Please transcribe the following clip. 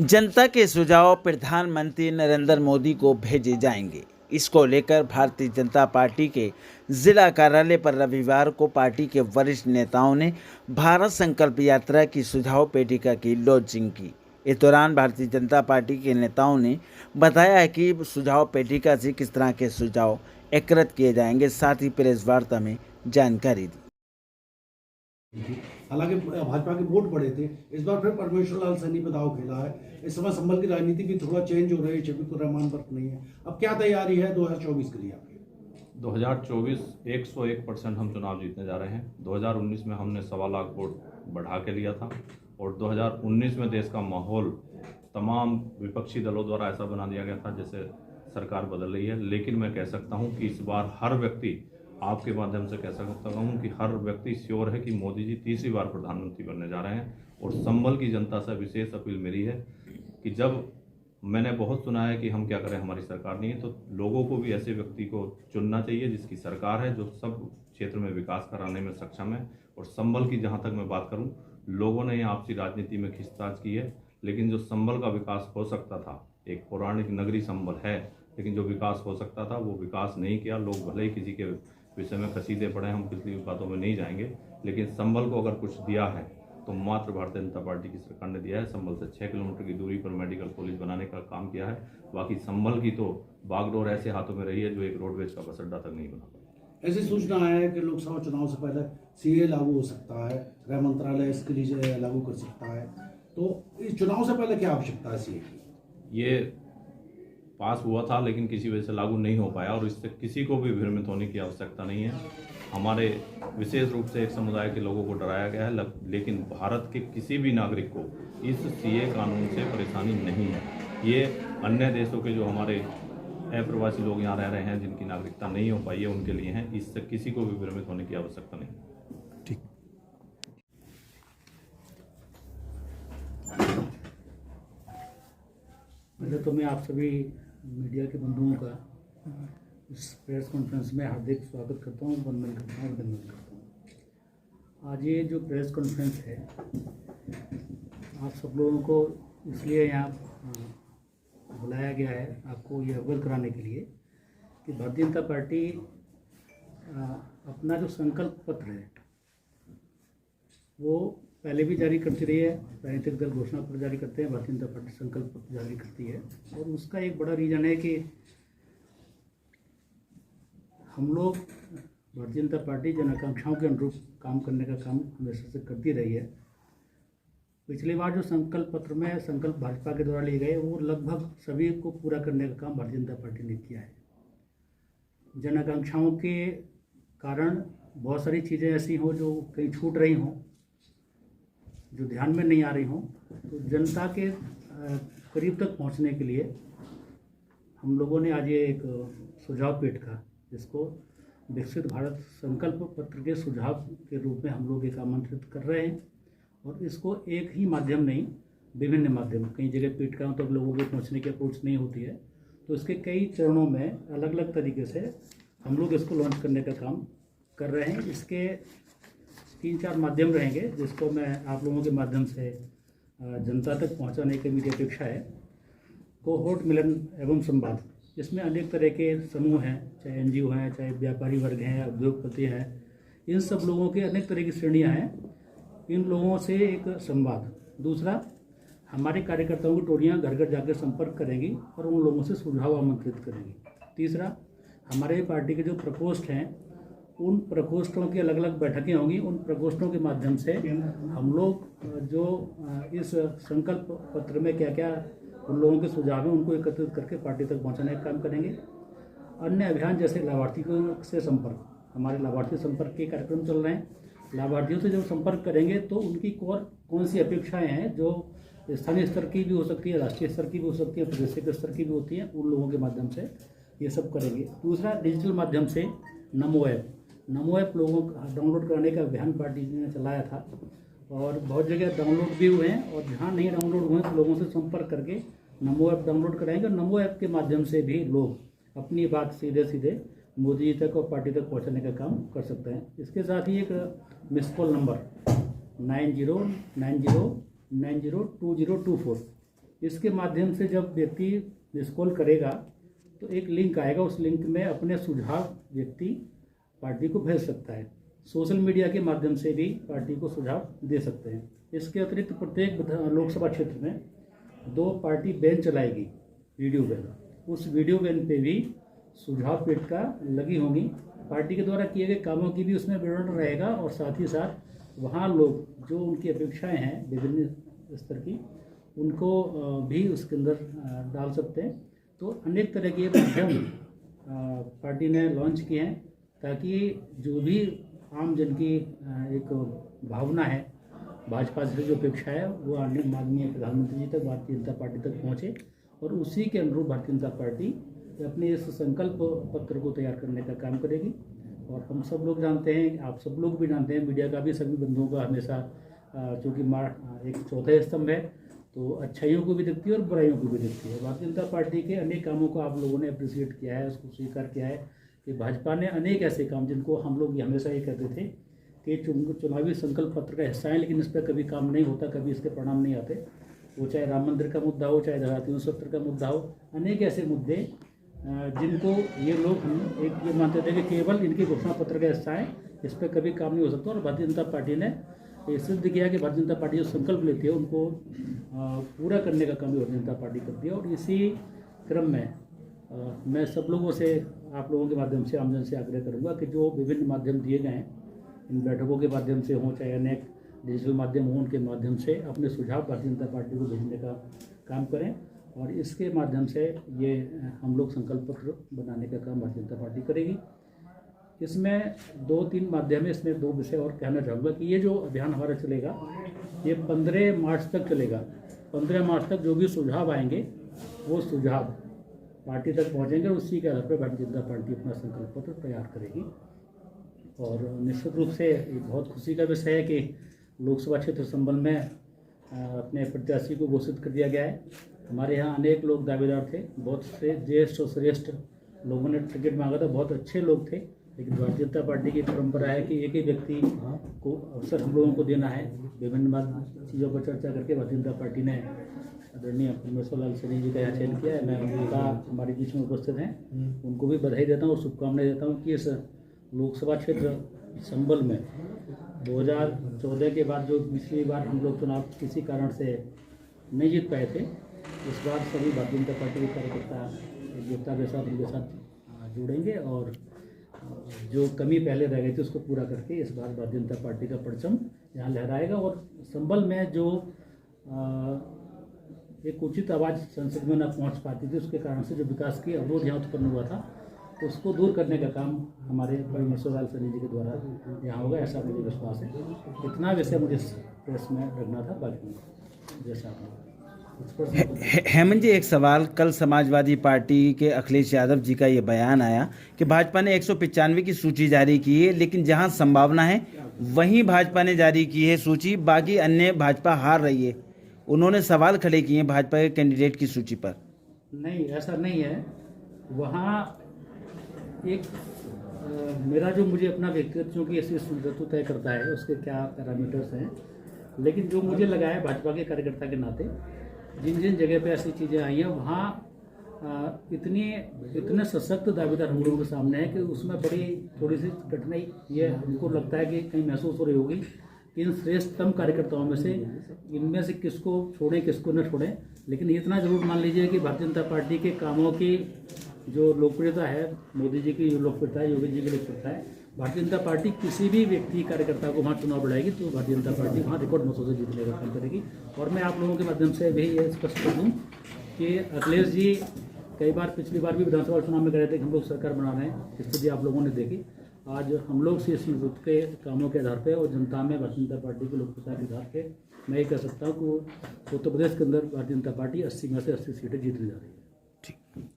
जनता के सुझाव प्रधानमंत्री नरेंद्र मोदी को भेजे जाएंगे। इसको लेकर भारतीय जनता पार्टी के जिला कार्यालय पर रविवार को पार्टी के वरिष्ठ नेताओं ने भारत संकल्प यात्रा की सुझाव पेटिका की लॉन्चिंग की। इस दौरान भारतीय जनता पार्टी के नेताओं ने बताया कि सुझाव पेटिका से किस तरह के सुझाव एकत्रित किए जाएंगे, साथ ही प्रेस वार्ता में जानकारी दी। हालांकि भाजपा के वोट बढ़े थे, इस बार फिर परमेश्वर लाल सैनी पे दाव खेला है। इस समय संभल की राजनीति भी थोड़ा चेंज हो रही है, शफीकुर रहमान वर्क नहीं है। अब क्या तैयारी है 2024 के लिए आपकी? 2024 101% हम चुनाव जीतने जा रहे हैं। 2019 में हमने 1.25 लाख वोट बढ़ा के लिया था और 2019 में देश का माहौल तमाम विपक्षी दलों द्वारा ऐसा बना दिया गया था जैसे सरकार बदल रही है। लेकिन मैं कह सकता हूं कि इस बार हर व्यक्ति, आपके माध्यम से कह सकता हूं कि हर व्यक्ति श्योर है कि मोदी जी तीसरी बार प्रधानमंत्री बनने जा रहे हैं। और संभल की जनता से विशेष अपील मेरी है कि जब मैंने बहुत सुना है कि हम क्या करें, हमारी सरकार नहीं है, तो लोगों को भी ऐसे व्यक्ति को चुनना चाहिए जिसकी सरकार है, जो सब क्षेत्र में विकास कराने में सक्षम है। और संभल की जहाँ तक मैं बात करूँ, लोगों ने आपसी राजनीति में खिंचतान की है, लेकिन जो संभल का विकास हो सकता था, एक पौराणिक नगरी संभल है, लेकिन जो विकास हो सकता था वो विकास नहीं किया। लोग भले ही किसी के विषय में कसीदे पड़े, हम पिछली बातों में नहीं जाएंगे, लेकिन संभल को अगर कुछ दिया है तो मात्र भारतीय जनता पार्टी की सरकार ने दिया है। संभल से 6 किलोमीटर की दूरी पर मेडिकल कॉलेज बनाने का काम किया है। बाकी संभल की तो बागडोर ऐसे हाथों में रही है जो एक रोडवेज का बस अड्डा तक नहीं बना पाया। ऐसी सूचना है कि लोकसभा चुनाव से पहले सीए लागू हो सकता है, गृह मंत्रालय इसके लिए लागू कर सकता है, तो इस चुनाव से पहले क्या आवश्यकता है सीए की? ये पास हुआ था लेकिन किसी वजह से लागू नहीं हो पाया और इससे किसी को भी भ्रमित होने की आवश्यकता नहीं है। हमारे विशेष रूप से एक समुदाय के लोगों को डराया गया है, लेकिन भारत के किसी भी नागरिक को इस सीए कानून से परेशानी नहीं है। ये अन्य देशों के जो हमारे अप्रवासी लोग यहाँ रह रहे हैं, जिनकी नागरिकता नहीं हो पाई है, उनके लिए है। इससे किसी को भी भ्रमित होने की आवश्यकता नहीं। ठीक। पहले तो मैं आप सभी मीडिया के बंधुओं का इस प्रेस कॉन्फ्रेंस में हार्दिक स्वागत करता हूँ, वंदन करता हूँ, अभिनंदन करता हूँ। आज ये जो प्रेस कॉन्फ्रेंस है, आप सब लोगों को इसलिए यहाँ बुलाया गया है, आपको ये अवगत कराने के लिए कि भारतीय जनता पार्टी अपना जो संकल्प पत्र है वो पहले भी जारी करती रही है। राजनीतिक दल घोषणा पत्र जारी करते हैं, भारतीय जनता पार्टी संकल्प पत्र जारी करती है। और उसका एक बड़ा रीज़न है कि हम लोग भारतीय जनता पार्टी जन आकांक्षाओं के अनुरूप काम करने का काम हमेशा से करती रही है। पिछली बार जो संकल्प पत्र में संकल्प भाजपा के द्वारा लिए गए, वो लगभग सभी को पूरा करने का काम भारतीय जनता पार्टी ने किया है। जन आकांक्षाओं के कारण बहुत सारी चीज़ें ऐसी हों जो कहीं छूट रही हों, जो ध्यान में नहीं आ रही हों, तो जनता के करीब तक पहुंचने के लिए हम लोगों ने आज ये एक सुझाव पेटिका, जिसको विकसित भारत संकल्प पत्र के सुझाव के रूप में हम लोग एक आमंत्रित कर रहे हैं। और इसको एक ही माध्यम नहीं, विभिन्न माध्यम, कई जगह पेटिकाओं तक लोगों के पहुंचने की अप्रोच नहीं होती है, तो इसके कई चरणों में अलग अलग तरीके से हम लोग इसको लॉन्च करने का काम कर रहे हैं। इसके 3-4 माध्यम रहेंगे, जिसको मैं आप लोगों के माध्यम से जनता तक पहुंचाने की मेरी अपेक्षा है। कोहोर्ट मिलन एवं संवाद, इसमें अनेक तरह के समूह हैं, चाहे एनजीओ हैं, चाहे व्यापारी वर्ग हैं, उद्योगपति हैं, इन सब लोगों के अनेक तरह की श्रेणियां हैं। इन लोगों से एक संवाद। दूसरा, हमारे कार्यकर्ताओं की टोलियाँ घर घर जाकर संपर्क करेंगी और उन लोगों से सुझाव आमंत्रित करेंगी। तीसरा, हमारे पार्टी के जो प्रकोष्ठ हैं, उन प्रकोष्ठों की अलग अलग बैठकें होंगी। उन प्रकोष्ठों के माध्यम से हम लोग जो इस संकल्प पत्र में क्या क्या उन लोगों के सुझाव हैं, उनको एकत्रित करके पार्टी तक पहुंचाने का काम करेंगे। अन्य अभियान जैसे लाभार्थियों से संपर्क, हमारे लाभार्थी संपर्क के कार्यक्रम चल रहे हैं। लाभार्थियों से जब संपर्क करेंगे तो उनकी कौन सी अपेक्षाएं हैं, जो स्थानीय स्तर की भी हो सकती है, राष्ट्रीय स्तर की भी हो सकती है, प्रदेश स्तर की भी होती हैं, उन लोगों के माध्यम से ये सब करेंगे। दूसरा, डिजिटल माध्यम से नमो ऐप लोगों का डाउनलोड कराने का अभियान पार्टी ने चलाया था और बहुत जगह डाउनलोड भी हुए हैं। और जहाँ नहीं डाउनलोड हुए तो लोगों से संपर्क करके नमो ऐप डाउनलोड कराएंगे। और नमो ऐप के माध्यम से भी लोग अपनी बात सीधे सीधे मोदी जी तक और पार्टी तक पहुंचाने का काम कर सकते हैं। इसके साथ ही एक मिस कॉल नंबर 9090902024 इसके माध्यम से जब व्यक्ति मिस कॉल करेगा तो एक लिंक आएगा, उस लिंक में अपने सुझाव व्यक्ति पार्टी को भेज सकता है। सोशल मीडिया के माध्यम से भी पार्टी को सुझाव दे सकते हैं। इसके अतिरिक्त प्रत्येक लोकसभा क्षेत्र में 2 पार्टी वैन चलाएगी, वीडियो वैन। उस वीडियो वैन पे भी सुझाव पेटिका लगी होंगी, पार्टी के द्वारा किए गए कामों की भी उसमें विवरण रहेगा और साथ ही साथ वहाँ लोग जो उनकी अपेक्षाएं हैं विभिन्न स्तर की, उनको भी उसके अंदर डाल सकते हैं। तो अनेक तरह के माध्यम पार्टी ने लॉन्च किए हैं ताकि जो भी आम जन की एक भावना है, भाजपा से जो अपेक्षा है, वो माननीय प्रधानमंत्री जी तक, भारतीय जनता पार्टी तक पहुँचे और उसी के अनुरूप भारतीय जनता पार्टी अपने इस संकल्प पत्र को तैयार करने का काम करेगी। और हम सब लोग जानते हैं, आप सब लोग भी जानते हैं, मीडिया का भी सभी बंधुओं का हमेशा चूँकि एक चौथा स्तंभ है, तो अच्छाइयों को भी दिखती है और बुराइयों को भी दिखती है। भारतीय जनता पार्टी के अनेक कामों को आप लोगों ने अप्रिशिएट किया है, उसको स्वीकार किया है कि भाजपा ने अनेक ऐसे काम जिनको हम लोग हमेशा ये कहते थे कि चुनावी संकल्प पत्र का हिस्सा है, लेकिन इस पर कभी काम नहीं होता, कभी इसके परिणाम नहीं आते। वो चाहे राम मंदिर का मुद्दा हो, चाहे धारा 370 का मुद्दा हो, अनेक ऐसे मुद्दे जिनको ये लोग हम एक ये मानते थे कि केवल इनके घोषणा पत्र का हिस्सा है, इस पर कभी काम नहीं हो सकता। और भारतीय जनता पार्टी ने ये सिद्ध किया कि भारतीय जनता पार्टी जो संकल्प लेती है उनको पूरा करने का काम भी भारतीय जनता पार्टी करती है। और इसी क्रम में मैं सब लोगों से, आप लोगों के माध्यम से, आमजन से आग्रह करूंगा कि जो विभिन्न माध्यम दिए गए हैं, इन बैठकों के माध्यम से हों, चाहे अनेक डिजिटल माध्यम हों, उनके माध्यम से अपने सुझाव भारतीय जनता पार्टी को भेजने का काम करें। और इसके माध्यम से ये हम लोग संकल्प पत्र बनाने का काम भारतीय जनता पार्टी करेगी। इसमें 2-3 माध्यम है, इसमें 2 विषय और कहना चाहूँगा कि ये जो अभियान हमारा चलेगा, ये 15 मार्च तक चलेगा। 15 मार्च तक जो भी सुझाव आएंगे वो सुझाव पार्टी तक पहुँचेंगे और उसी के आधार पर भारतीय जनता पार्टी अपना संकल्प पत्र तैयार करेगी। और निश्चित रूप से ये बहुत खुशी का विषय है कि लोकसभा क्षेत्र संबल में अपने प्रत्याशी को घोषित कर दिया गया है। हमारे यहाँ अनेक लोग दावेदार थे, बहुत से ज्येष्ठ और श्रेष्ठ लोगों ने टिकट मांगा था, बहुत अच्छे लोग थे, लेकिन भारतीय जनता पार्टी की परंपरा है कि एक ही व्यक्ति को अवसर हम लोगों को देना है। विभिन्न चीज़ों पर चर्चा करके भारतीय जनता पार्टी ने आदरणीय परमेश्वर लाल सैनी जी का यहाँ चयन किया है। मैं उनका हमारे बीच में उपस्थित हैं, उनको भी बधाई देता हूँ और शुभकामनाएं देता हूँ कि इस लोकसभा क्षेत्र संबल में 2014 के बाद जो पिछली बार हम लोग चुनाव किसी कारण से नहीं जीत पाए थे, इस बार सभी भारतीय जनता पार्टी के कार्यकर्ता एकजुटता के साथ उनके साथ जुड़ेंगे और जो कमी पहले रह गई थी उसको पूरा करके इस बार भारतीय जनता पार्टी का परचम यहाँ लहराएगा। और संबल में जो एक उचित आवाज़ संसद में न पहुँच पाती थी, उसके कारण से जो विकास की अवरोध यहाँ उत्पन्न हुआ था, तो उसको दूर करने का काम हमारे परमेश्वर लाल सैनी जी के द्वारा यहाँ होगा, ऐसा मुझे विश्वास है। इतना विषय मुझे प्रेस में रखना था, बाकी जैसा हेमंत जी, एक सवाल, कल समाजवादी पार्टी के अखिलेश यादव जी का ये बयान आया कि भाजपा ने 195 की सूची जारी की है, लेकिन जहां संभावना है वहीं भाजपा ने जारी की है सूची, बाकी अन्य भाजपा हार रही है। उन्होंने सवाल खड़े किए भाजपा के कैंडिडेट की सूची पर। नहीं, ऐसा नहीं है। वहाँ एक मेरा जो मुझे अपना व्यक्तिगत, चूँकि ऐसी सुंदरत्व तय करता है उसके क्या पैरामीटर्स हैं, लेकिन जो मुझे लगा है भाजपा के कार्यकर्ता के नाते, जिन जिन जगह पे ऐसी चीज़ें आई हैं वहाँ इतने सशक्त दावेदार हम लोगों के सामने है कि उसमें थोड़ी सी कठिनाई ये हमको लगता है कि कहीं महसूस हो रही होगी कि इन श्रेष्ठतम कार्यकर्ताओं में से इनमें से किसको छोड़ें किसको न छोड़ें। लेकिन इतना जरूर मान लीजिए कि भारतीय जनता पार्टी के कामों की जो लोकप्रियता है, मोदी जी की लोकप्रियता है, योगी जी की लोकप्रियता है, भारतीय जनता पार्टी किसी भी व्यक्ति कार्यकर्ता को वहाँ चुनाव लड़ाएगी तो भारतीय जनता पार्टी वहाँ रिकॉर्ड मतों से जीतने का काम करेगी। और मैं आप लोगों के माध्यम से भी ये स्पष्ट कर दूँ कि अखिलेश जी कई बार पिछली बार भी विधानसभा चुनाव में कह रहे थे कि हम लोग सरकार बना रहे हैं, स्थिति आप लोगों ने देखी। आज हम लोग से इस नेतृत्व के कामों के आधार पर और जनता में भारतीय जनता पार्टी की लोकप्रियता के आधार पर मैं ये कह सकता हूँ कि उत्तर प्रदेश के अंदर भारतीय जनता पार्टी 80 में से 80 सीटें जीतने जा रही है।